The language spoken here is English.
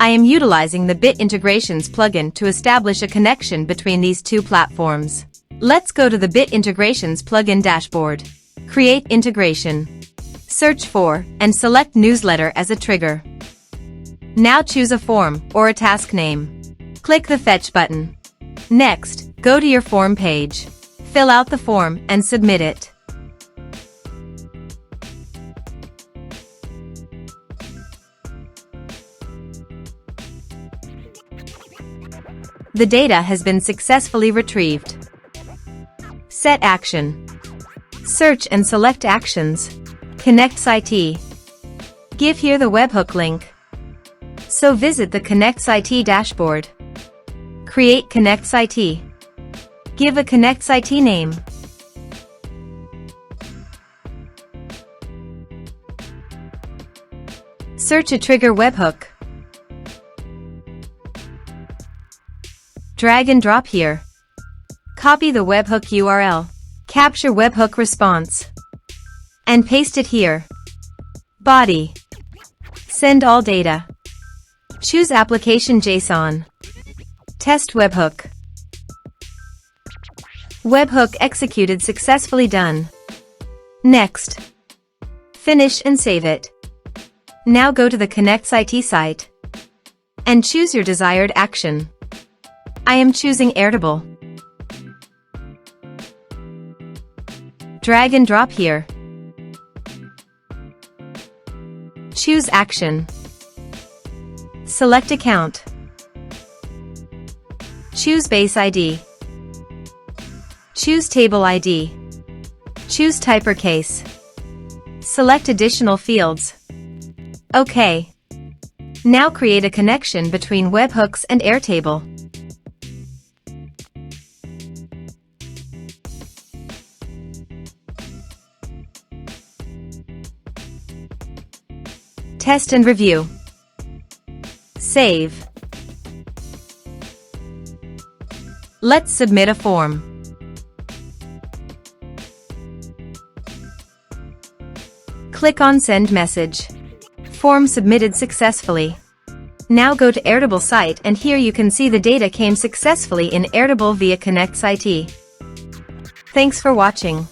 I am utilizing the Bit Integrations plugin to establish a connection between these two platforms. Let's go to the Bit Integrations plugin dashboard. Create integration. Search for and select newsletter as a trigger. Now choose a form or a task name. Click the Fetch button. Next, go to your form page. Fill out the form and submit it. The data has been successfully retrieved. Set action. Search and select actions. KonnectzIT. Give here the webhook link. So visit the KonnectzIT dashboard. Create KonnectzIT. Give a KonnectzIT name. Search a trigger webhook. Drag and drop here. Copy the webhook URL. Capture webhook response. And paste it here. Body. Send all data. Choose application JSON. Test webhook. Webhook executed successfully done. Next. Finish and save it. Now go to the KonnectzIT site. And choose your desired action. I am choosing Airtable. Drag and drop here. Choose action. Select account. Choose base ID. Choose table ID. Choose type or case. Select additional fields. OK. Now create a connection between webhooks and Airtable. Test and review. Save. Let's submit a form. Click on Send Message. Form submitted successfully. Now go to Airtable site and here you can see the data came successfully in Airtable via KonnectzIT. Thanks for watching.